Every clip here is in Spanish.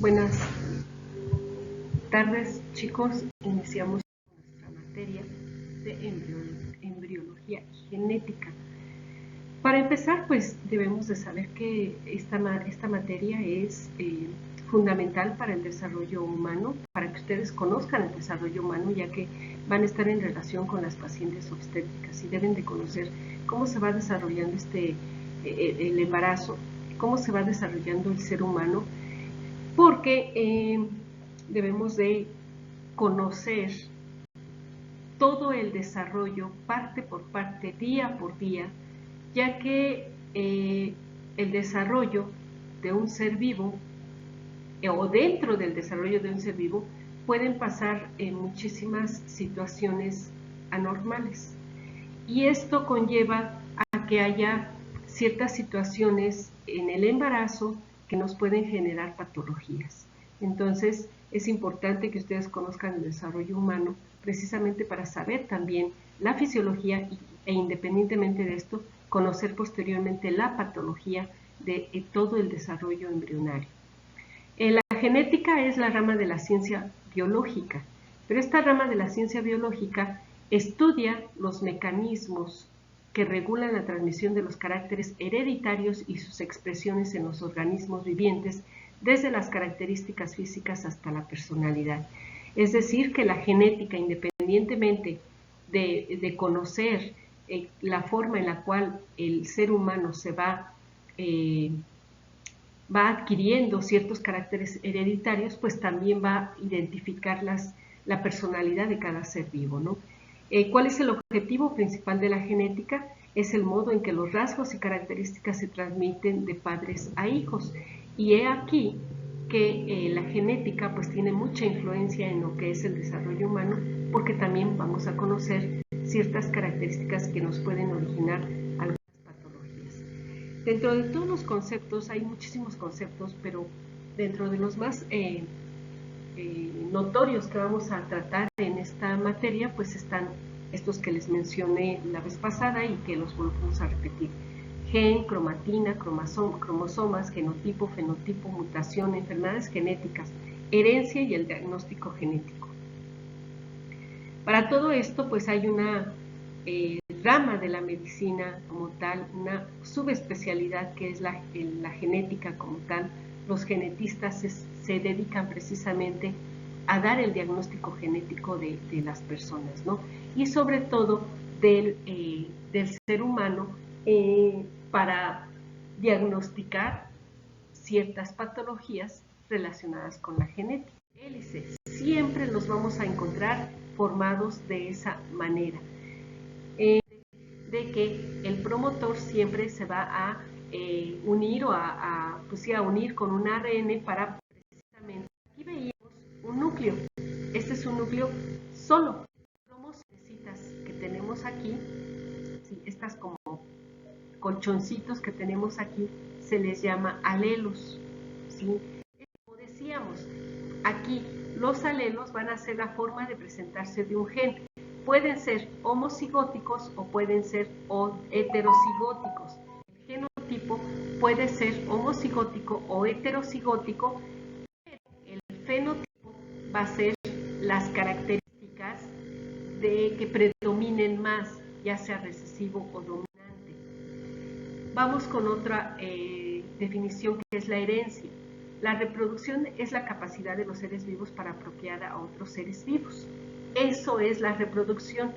Buenas tardes, chicos. Iniciamos nuestra materia de embriología y genética. Para empezar, pues debemos de saber que esta materia es fundamental para el desarrollo humano, para que ustedes conozcan el desarrollo humano, ya que van a estar en relación con las pacientes obstétricas y deben de conocer cómo se va desarrollando el embarazo, cómo se va desarrollando el ser humano, porque debemos de conocer todo el desarrollo parte por parte, día por día, ya que el desarrollo de un ser vivo o dentro del desarrollo de un ser vivo pueden pasar muchísimas situaciones anormales, y esto conlleva a que haya ciertas situaciones en el embarazo que nos pueden generar patologías. Entonces es importante que ustedes conozcan el desarrollo humano precisamente para saber también la fisiología e independientemente de esto, conocer posteriormente la patología de todo el desarrollo embrionario. La genética es la rama de la ciencia biológica, pero esta rama de la ciencia biológica estudia los mecanismos que regulan la transmisión de los caracteres hereditarios y sus expresiones en los organismos vivientes, desde las características físicas hasta la personalidad. Es decir, que la genética, independientemente de conocer la forma en la cual el ser humano se va adquiriendo ciertos caracteres hereditarios, pues también va a identificar la personalidad de cada ser vivo, ¿no? ¿Cuál es el objetivo principal de la genética? Es el modo en que los rasgos y características se transmiten de padres a hijos. Y he aquí que la genética pues tiene mucha influencia en lo que es el desarrollo humano, porque también vamos a conocer ciertas características que nos pueden originar algunas patologías. Dentro de todos los conceptos, hay muchísimos conceptos, pero dentro de los más notorios que vamos a tratar en esta materia, pues están estos que les mencioné la vez pasada y que los volvemos a repetir: gen, cromatina, cromosomas, genotipo, fenotipo, mutación, enfermedades genéticas, herencia y el diagnóstico genético. Para todo esto, pues hay una rama de la medicina como tal, una subespecialidad que es la genética como tal. Los genetistas se dedican precisamente a dar el diagnóstico genético de las personas, ¿no? Y sobre todo del ser humano, para diagnosticar ciertas patologías relacionadas con la genética. Hélices, siempre los vamos a encontrar formados de esa manera, de que el promotor siempre se va a unir o a unir con un ARN para precisamente, aquí veíamos un núcleo, este es un núcleo solo. Cromos que tenemos aquí, ¿sí? Estas como colchoncitos que tenemos aquí se les llama alelos, ¿sí? Como decíamos, aquí los alelos van a ser la forma de presentarse de un gen. Pueden ser homocigóticos o pueden ser heterocigóticos. El genotipo puede ser homocigótico o heterocigótico, pero el fenotipo va a ser las características de que predominen más, ya sea recesivo o dominante. Vamos con otra definición, que es la herencia. La reproducción es la capacidad de los seres vivos para procrear a otros seres vivos. Eso es la reproducción.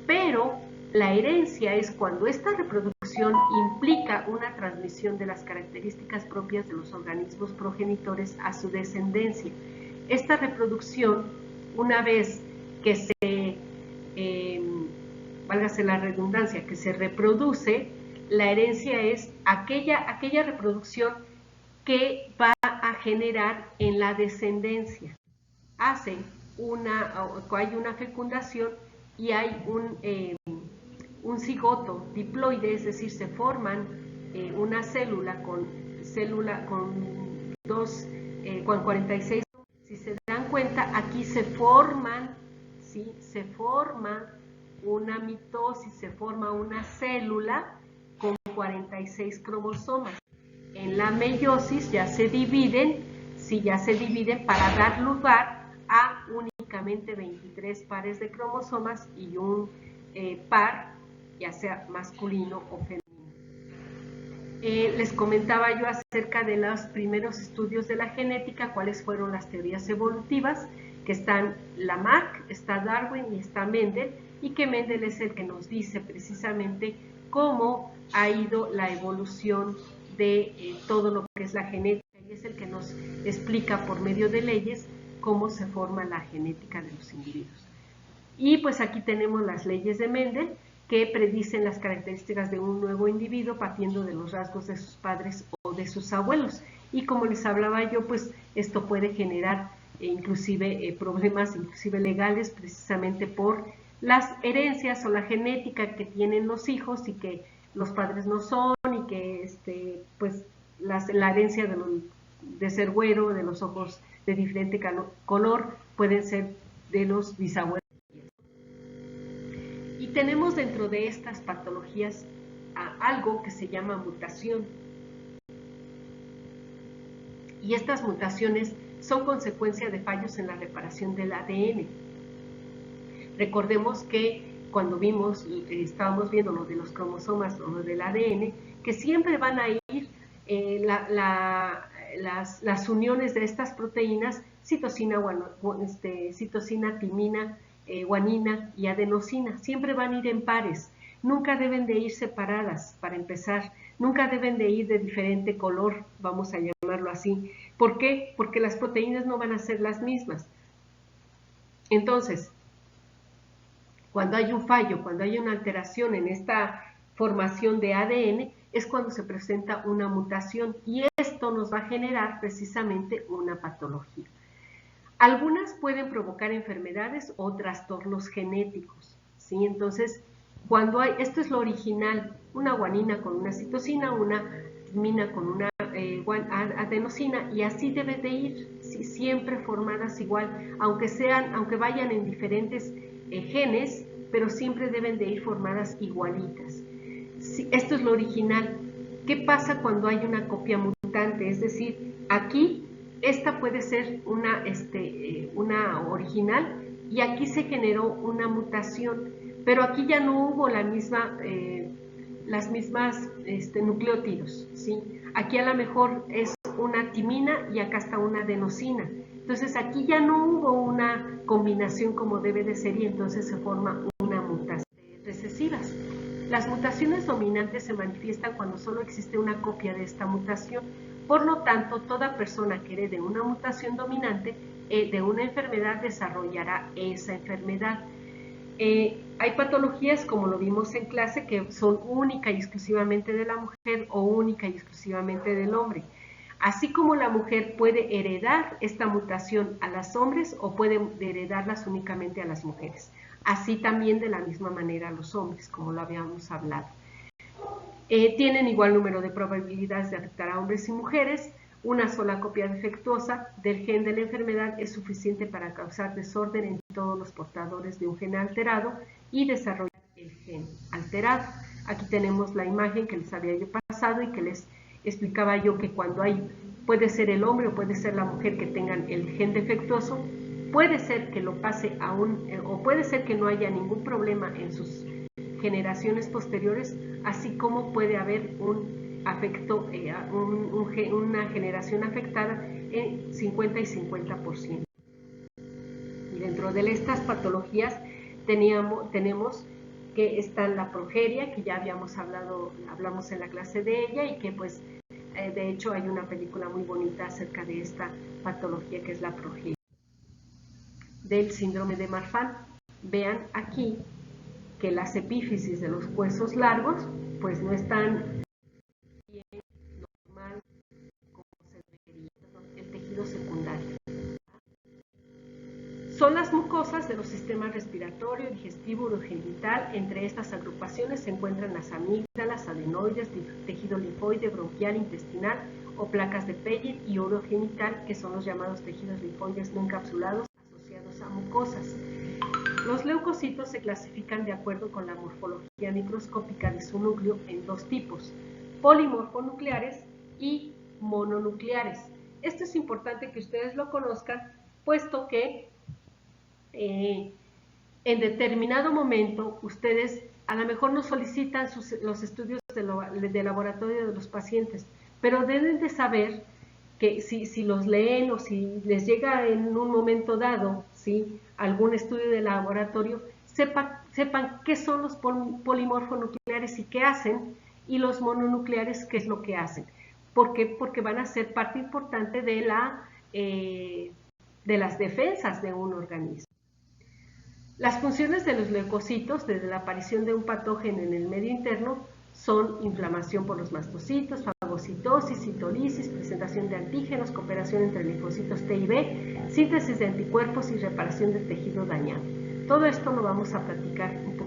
Pero la herencia es cuando esta reproducción implica una transmisión de las características propias de los organismos progenitores a su descendencia. Esta reproducción, una vez que válgase la redundancia, que se reproduce, la herencia es aquella reproducción que va a generar en la descendencia. Hay una fecundación y hay un cigoto diploide, es decir, se forman una célula con 46. Si se dan cuenta, aquí se forman, ¿sí? Se forma una mitosis, se forma una célula con 46 cromosomas. En la meiosis ya se dividen, si ya se divide para dar lugar a únicamente 23 pares de cromosomas y un par, ya sea masculino o femenino. Les comentaba yo acerca de los primeros estudios de la genética, cuáles fueron las teorías evolutivas, que están Lamarck, está Darwin y está Mendel, y que Mendel es el que nos dice precisamente cómo ha ido la evolución de todo lo que es la genética, y es el que nos explica por medio de leyes cómo se forma la genética de los individuos. Y pues aquí tenemos las leyes de Mendel, que predicen las características de un nuevo individuo partiendo de los rasgos de sus padres o de sus abuelos. Y como les hablaba yo, pues esto puede generar inclusive problemas, inclusive legales, precisamente por las herencias o la genética que tienen los hijos y que los padres no son, y que pues la herencia de ser güero, de los ojos de diferente color, pueden ser de los bisabuelos. Y tenemos dentro de estas patologías algo que se llama mutación. Y estas mutaciones son consecuencia de fallos en la reparación del ADN. Recordemos que cuando estábamos viendo lo de los cromosomas o lo del ADN, que siempre van a ir las uniones de estas proteínas, citosina, timina, guanina y adenosina, siempre van a ir en pares, nunca deben de ir separadas, para empezar, nunca deben de ir de diferente color, vamos a llamarlo así. ¿Por qué? Porque las proteínas no van a ser las mismas. Entonces, cuando hay un fallo, cuando hay una alteración en esta formación de ADN, es cuando se presenta una mutación, y esto nos va a generar precisamente una patología. Algunas pueden provocar enfermedades o trastornos genéticos, ¿sí? Entonces, esto es lo original, una guanina con una citosina, una timina con una adenosina, y así debe de ir, ¿sí? Siempre formadas igual, aunque vayan en diferentes genes, pero siempre deben de ir formadas igualitas. Sí, esto es lo original. ¿Qué pasa cuando hay una copia mutante? Es decir, aquí esta puede ser una original, y aquí se generó una mutación, pero aquí ya no hubo las mismas nucleótidos, ¿sí? Aquí a lo mejor es una timina y acá está una adenosina. Entonces aquí ya no hubo una combinación como debe de ser, y entonces se forma una mutación recesivas. Las mutaciones dominantes se manifiestan cuando solo existe una copia de esta mutación. Por lo tanto, toda persona que herede una mutación dominante de una enfermedad desarrollará esa enfermedad. Hay patologías, como lo vimos en clase, que son única y exclusivamente de la mujer o única y exclusivamente del hombre. Así como la mujer puede heredar esta mutación a los hombres o puede heredarlas únicamente a las mujeres. Así también de la misma manera los hombres, como lo habíamos hablado. Tienen igual número de probabilidades de afectar a hombres y mujeres. Una sola copia defectuosa del gen de la enfermedad es suficiente para causar desorden en todos los portadores de un gen alterado y desarrollar el gen alterado. Aquí tenemos la imagen que les había yo pasado y que les explicaba yo que cuando puede ser el hombre o puede ser la mujer que tengan el gen defectuoso, puede ser que lo pase o puede ser que no haya ningún problema en sus generaciones posteriores, así como puede haber una generación afectada en 50 y 50%. Y dentro de estas patologías tenemos que está la progeria, que ya hablamos en la clase de ella, y que pues de hecho hay una película muy bonita acerca de esta patología que es la progeria. Del síndrome de Marfan, vean aquí que las epífisis de los huesos largos pues no están bien normal como se debería, el tejido secundario. Son las mucosas de los sistemas respiratorio, digestivo, urogenital. Entre estas agrupaciones se encuentran las amígdalas, adenoides, tejido linfoide, bronquial, intestinal o placas de Peyerl y urogenital, que son los llamados tejidos linfoides no encapsulados asociados a mucosas. Los leucocitos se clasifican de acuerdo con la morfología microscópica de su núcleo en dos tipos: polimorfonucleares y mononucleares. Esto es importante que ustedes lo conozcan, puesto que en determinado momento ustedes a lo mejor no solicitan los estudios de laboratorio de los pacientes, pero deben de saber que si los leen o si les llega en un momento dado, ¿sí?, algún estudio de laboratorio, sepan qué son los polimorfonucleares y qué hacen, y los mononucleares qué es lo que hacen. ¿Por qué? Porque van a ser parte importante de las defensas de un organismo. Las funciones de los leucocitos desde la aparición de un patógeno en el medio interno son inflamación por los mastocitos, fagocitosis, citolisis, presentación de antígenos, cooperación entre linfocitos T y B, síntesis de anticuerpos y reparación del tejido dañado. Todo esto lo vamos a platicar un poco